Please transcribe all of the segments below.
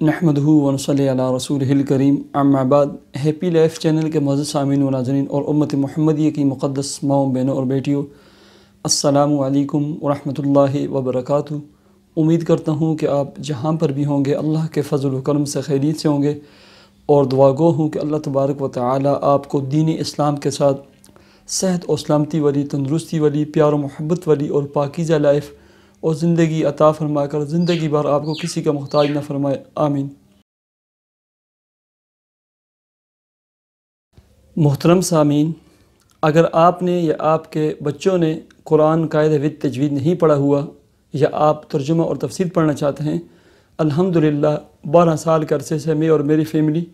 नहमदहु व नसल्ली अला रसूलिहिल करीम अम्मा बाद। हैप्पी लाइफ चैनल के मुअज़्ज़ज़ सामीन व नाज़रीन और उम्मत मुहम्मदिया की मुक़द्दस माओं बहनों और बेटियों, अस्सलामु अलैकुम व रहमतुल्लाहि व बरकातुहू। उम्मीद करता हूँ कि आप जहाँ पर भी होंगे अल्लाह के फ़ज़ल व करम से खैरियत से होंगे और दुआ गो हूँ कि अल्लाह तबारक व तआला आपको दीन इस्लाम के साथ सेहत और सलामती वाली, तंदुरुस्ती वाली, प्यार और मोहब्बत वाली और पाकीज़ा लाइफ और ज़िंदगी अता फ़रमा कर ज़िंदगी भर आपको किसी का मुहताज न फरमाए, आमीन। मोहतरम सामीन, अगर आपने या आपके बच्चों ने कुरान कायदे विद तजवीद नहीं पढ़ा हुआ या आप तर्जुमा और तफसीर पढ़ना चाहते हैं, अल्हम्दुलिल्लाह 12 साल के अरसे से मैं और मेरी फ़ैमिली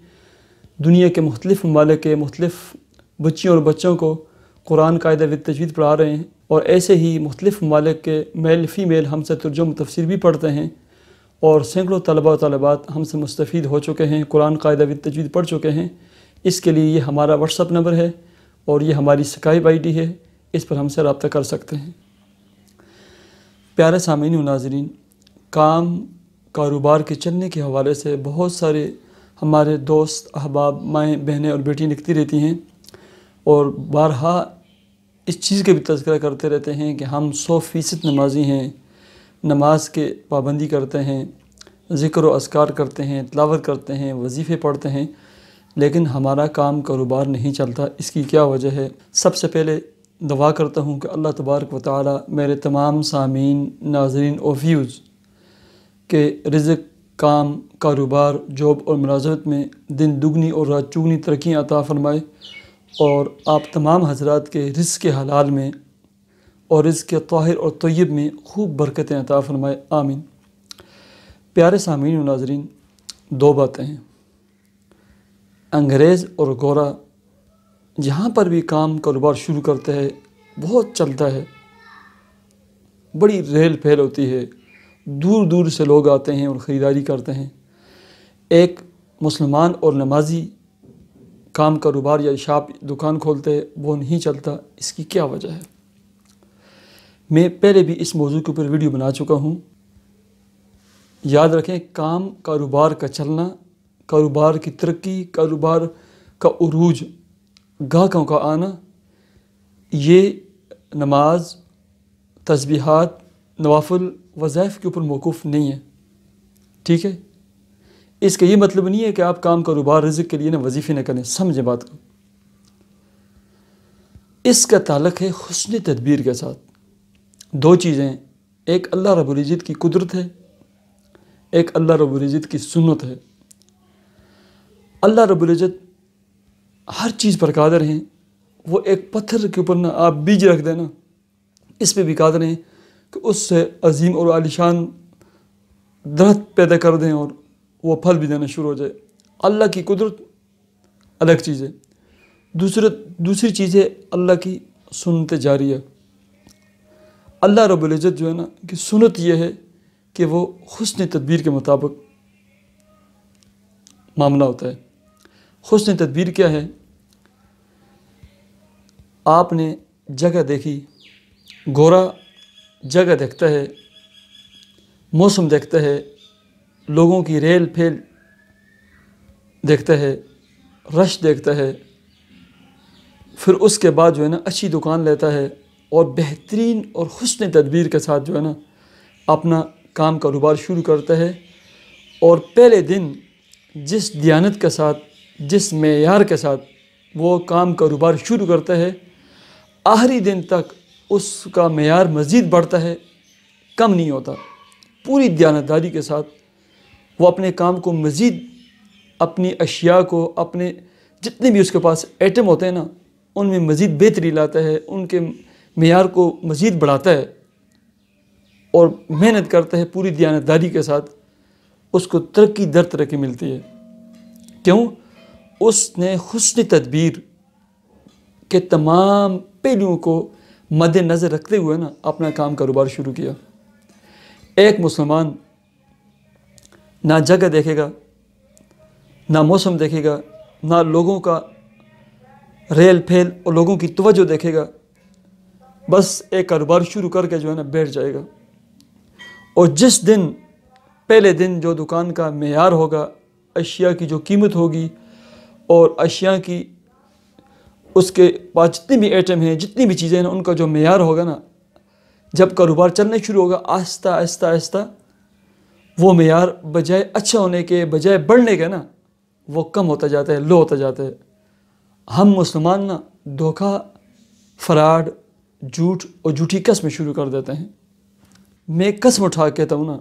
दुनिया के मुख्तलिफ़ ममालिक के मुख्तलिफ़ बच्चियों और बच्चों को कुरान कायदे विद तजवीद पढ़ा रहे हैं और ऐसे ही मुख्तलिफ़ ममालिक के मेल फ़ीमेल हमसे तर्जुमा तफसीर भी पढ़ते हैं और सैकड़ों तलबा और तलबात हमसे मुस्तफ़ीद हो चुके हैं, कुरान कायदे विद तजवीद पढ़ चुके हैं। इसके लिए ये हमारा व्हाट्सअप नंबर है और ये हमारी स्काइप आईडी है, इस पर हमसे रब्ता कर सकते हैं। प्यारे सामीन व नाज़रीन, काम कारोबार के चलने के हवाले से बहुत सारे हमारे दोस्त अहबाब, माएँ, बहनें और बेटी लिखती रहती हैं और बारहा इस चीज़ के भी तज़किरा करते रहते हैं कि हम 100% नमाज़ी हैं, नमाज के पाबंदी करते हैं, ज़िक्र व अज़कार करते हैं, तिलावत करते हैं, वजीफ़े पढ़ते हैं, लेकिन हमारा काम कारोबार नहीं चलता। इसकी क्या वजह है? सबसे पहले दुआ करता हूँ कि अल्लाह तबारक व तआला मेरे तमाम सामीन, नाज़रीन और व्यूज़ के रिज़्क़, काम, कारोबार, जॉब और मुलाज़मत में दिन दुगनी और रात चौगनी तरक्की अता फ़रमाए और आप तमाम हज़रात के रिज़्क़ के हलाल में और रिज़्क़ ताहिर और तय्यब में खूब बरकतें अता फ़रमाए, आमीन। प्यारे सामीन व नाज़रीन, दो बातें हैं। अंग्रेज़ और गोरा जहाँ पर भी काम कारोबार शुरू करते हैं बहुत चलता है, बड़ी रेल फैल होती है, दूर दूर से लोग आते हैं और ख़रीदारी करते हैं। एक मुसलमान और नमाजी काम कारोबार या शॉप दुकान खोलते हैं, वो नहीं चलता। इसकी क्या वजह है? मैं पहले भी इस मौजू के ऊपर वीडियो बना चुका हूँ। याद रखें, काम कारोबार का चलना, कारोबार की तरक्की, कारोबार का उरूज, गाहकों का आना, ये नमाज, तस्बीहात, नवाफिल, वज़ाइफ के ऊपर मौकूफ़ नहीं है, ठीक है। इसका ये मतलब नहीं है कि आप काम कारोबार रिज़्क़ के लिए ना वजीफ़े न करें, समझें बात को। इसका ताल्लुक़ है हुस्न तदबीर के साथ। दो चीज़ें, एक अल्लाह रब्बुल इज़्ज़त की कुदरत है, एक अल्लाह रब्बुल इज़्ज़त की सुन्नत है। अल्लाह रब्बुल इज़्ज़त हर चीज़ पर कादिर हैं। वो एक पत्थर के ऊपर ना आप बीज रख देना, इस पे भी कादिर हैं कि उससे अजीम और आलिशान दरख्त पैदा कर दें और वो फल भी देना शुरू हो जाए। अल्लाह की कुदरत अलग चीज़ है। दूसरी चीज़ है अल्लाह की सुन्नत जारिया। अल्लाह रब्बुल इज़्ज़त जो है ना कि सुन्नत ये है कि वो हुस्न तदबीर के मुताबिक मामला होता है। हुस्न तदबीर क्या है? आपने जगह देखी, गोरा जगह देखता है, मौसम देखता है, लोगों की रेल फेल देखता है, रश देखता है, फिर उसके बाद जो है ना अच्छी दुकान लेता है और बेहतरीन और हुस्न तदबीर के साथ जो है ना अपना काम कारोबार शुरू करता है और पहले दिन जिस दियानत के साथ, जिस मेयार के साथ वो काम कारोबार शुरू करता है, आखिरी दिन तक उसका मेयार मज़ीद बढ़ता है, कम नहीं होता। पूरी दियानतदारी के साथ वो अपने काम को मज़ीद, अपनी अशिया को, अपने जितने भी उसके पास आइटम होते हैं ना, उनमें मज़ीद बेहतरी लाता है, उनके मेयार को मज़ीद बढ़ाता है और मेहनत करता है पूरी दियानतदारी के साथ। उसको तरक्की दर तरक्की मिलती है। क्यों? उसने हुस्न तदबीर के तमाम पहलुओं को मद्देनज़र रखते हुए ना अपना काम कारोबार शुरू किया। एक मुसलमान ना जगह देखेगा, ना मौसम देखेगा, ना लोगों का रेल फेल और लोगों की तवज्जो देखेगा, बस एक कारोबार शुरू करके जो है ना बैठ जाएगा। और जिस दिन پہلے دن جو دکان کا معیار ہوگا، اشیاء کی جو قیمت ہوگی اور اشیاء کی اس کے پاس جتنے بھی آئٹم ہیں، جتنی بھی چیزیں ہیں ان کا جو معیار ہوگا نا، جب کاروبار چلنے شروع ہوگا آہستہ آہستہ آہستہ وہ معیار بجائے اچھا ہونے کے، بجائے بڑھنے کے نا، وہ کم ہوتا جاتا ہے، لو ہوتا جاتا ہے۔ ہم مسلمان نا دھوکہ، فراڈ، جھوٹ اور جھوٹی قسمیں شروع کر دیتے ہیں۔ میں قسم اٹھا کے کہتا ہوں نا،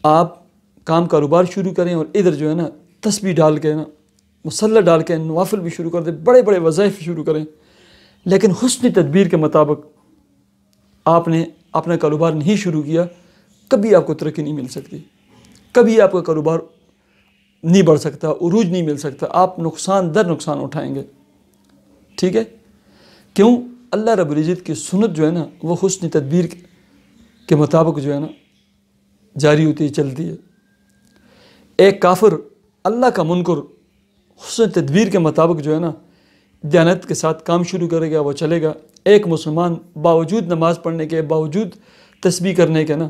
آپ کام کاروبار شروع کریں اور ادھر جو ہے نا تسبیح ڈال کے نا، مصلی ڈال کے نوافل بھی شروع کر دیں، بڑے بڑے وظائف شروع کریں، لیکن حسن تدبیر کے مطابق آپ نے اپنا کاروبار نہیں شروع کیا، کبھی آپ کو ترقی نہیں مل سکتی، کبھی آپ کا کاروبار نہیں بڑھ سکتا، عروج نہیں مل سکتا، آپ نقصان در نقصان اٹھائیں گے۔ ٹھیک ہے؟ کیوں؟ اللہ رب العزت کی سنت جو ہے نا وہ حسن تدبیر کے مطابق جو ہے نا جاری ہوتی ہے، چلتی ہے۔ ایک کافر، اللہ کا منکر، حسن تدبیر کے مطابق جو ہے نا دیانت کے ساتھ کام شروع کرے گا، وہ چلے گا۔ ایک مسلمان باوجود نماز پڑھنے کے، باوجود تسبیح کرنے کے نا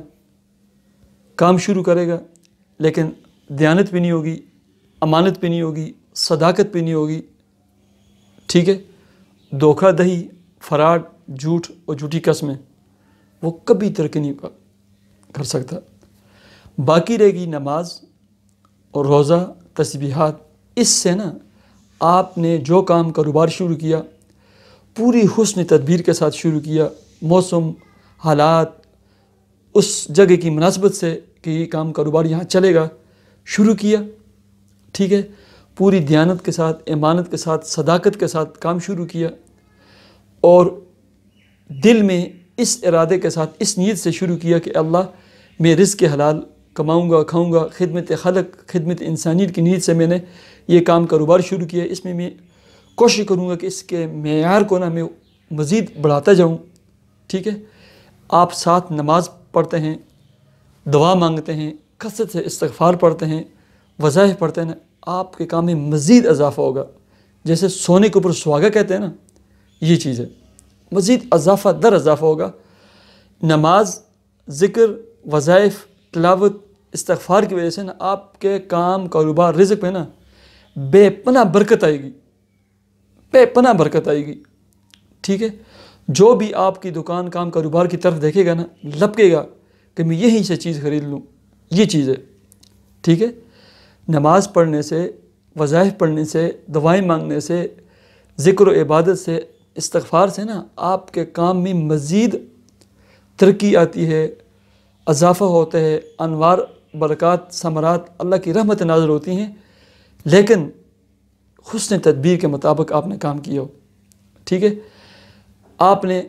کام شروع کرے گا، لیکن دیانت بھی نہیں ہوگی، امانت بھی نہیں ہوگی، صداقت بھی نہیں ہوگی۔ ٹھیک ہے؟ دھوکہ دہی، فراڈ، جھوٹ اور جھوٹی قسمیں، وہ کبھی ترقی نہیں کر سکتا۔ باقی رہے گی نماز اور روزہ، تسبیحات۔ اس سے نا آپ نے جو کام کاروبار شروع کیا پوری حسن تدبیر کے ساتھ شروع کیا، موسم، حالات، اس جگہ کی مناسبت سے کہ یہ کام کاروبار یہاں چلے گا، شروع کیا۔ ٹھیک ہے؟ پوری دیانت کے ساتھ، امانت کے ساتھ، صداقت کے ساتھ کام شروع کیا، اور دل میں اس ارادے کے ساتھ، اس نیت سے شروع کیا کہ اللہ میں رزق حلال کماؤں گا، کھاؤں گا، خدمت خلق، خدمت انسانیت کی نیت سے میں نے یہ کام کاروبار شروع کیا۔ اس میں کوشش کروں گا کہ اس کے معیار کو نا میں مزید بڑھاتا جاؤں۔ ٹھیک ہے؟ آپ ساتھ نماز پڑھتے ہیں، دعا مانگتے ہیں، کثرت سے استغفار پڑھتے ہیں، وظائف پڑھتے ہیں نا، آپ کے کام میں مزید اضافہ ہوگا۔ جیسے سونے کے اوپر سہاگا کہتے ہیں نا، یہ چیز ہے، مزید اضافہ در اضافہ ہوگا۔ نماز، ذکر، وظائف، تلاوت، استغفار کی وجہ سے نا آپ کے کام کاروبار، رزق میں نا بے پناہ برکت آئے گی، بے پناہ برکت آئے گی۔ ٹھیک ہے؟ جو بھی آپ کی دکان، کام کاروبار کی طرف دیکھے گا نا، لپکے گا کہ میں یہیں سے چیز خرید لوں، یہ چیز ہے۔ ٹھیک ہے؟ نماز پڑھنے سے، وظائف پڑھنے سے، دعائیں مانگنے سے، ذکر و عبادت سے، استغفار سے نا آپ کے کام میں مزید ترقی آتی ہے، اضافہ ہوتا ہے، انوار، برکات، ثمرات، اللہ کی رحمت نازل ہوتی ہیں، لیکن حسن تدبیر کے مطابق آپ نے کام کیا ہو۔ ٹھیک ہے؟ آپ نے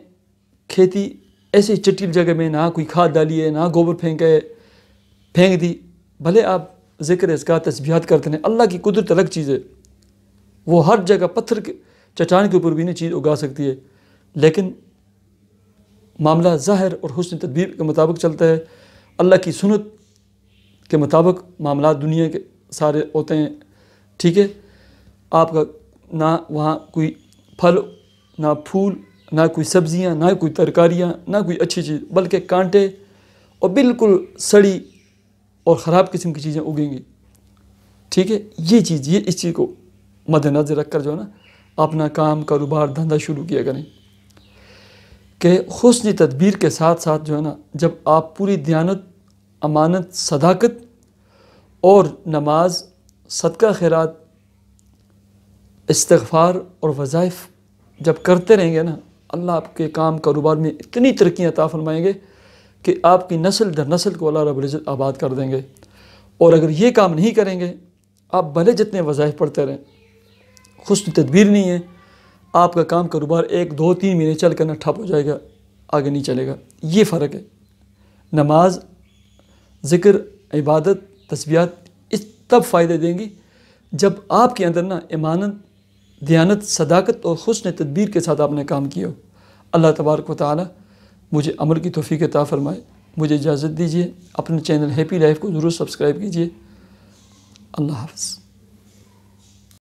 کھیتی ایسی چٹیل جگہ میں نہ کوئی کھاد ڈالی ہے، نہ گوبر پھینک دی، بھلے آپ ذکر اذکار تسبیحات کرتے ہیں، اللہ کی قدرت الگ چیز ہے، وہ ہر جگہ پتھر کے، چٹان کے اوپر بھی نہیں چیز اگا سکتی ہے، لیکن معاملہ ظاہر اور حسن تدبیر کے مطابق چلتا ہے، اللہ کی سنت کے مطابق معاملات دنیا کے سارے ہوتے ہیں۔ ٹھیک ہے؟ آپ کا نہ وہاں کوئی پھل، نہ پھول، نہ کوئی سبزیاں، نہ کوئی ترکاریاں، نہ کوئی اچھی چیز، بلکہ کانٹے اور بالکل سڑی اور خراب قسم کی چیزیں اگیں گی۔ ٹھیک ہے؟ یہ چیز، یہ اس چیز کو مد نظر رکھ کر جو ہے نا اپنا کام کاروبار دھندا شروع کیا کریں کہ حسن تدبیر کے ساتھ ساتھ جو ہے نا جب آپ پوری دیانت، امانت، صداقت اور نماز، صدقہ خیرات، استغفار اور وظائف جب کرتے رہیں گے نا، اللہ آپ کے کام کاروبار میں اتنی ترقی عطا فرمائیں گے کہ آپ کی نسل در نسل کو اللہ رب العزت آباد کر دیں گے۔ اور اگر یہ کام نہیں کریں گے، آپ بھلے جتنے وظائف پڑھتے رہیں، حسن تدبیر نہیں ہے، آپ کا کام کاروبار 1، 2، 3 مہینے چل کر نہ ٹھپ ہو جائے گا، آگے نہیں چلے گا۔ یہ فرق ہے۔ نماز، ذکر، عبادت، تسبیحات اس تب فائدے دیں گی جب آپ کے اندر نا امانت، دیانت، صداقت اور حسن تدبیر کے ساتھ آپ نے کام کیا ہو۔ اللہ تبارک و تعالی مجھے عمل کی توفیق عطا فرمائے۔ مجھے اجازت دیجیے، اپنے چینل ہیپی لائف کو ضرور سبسکرائب کیجیے۔ اللہ حافظ۔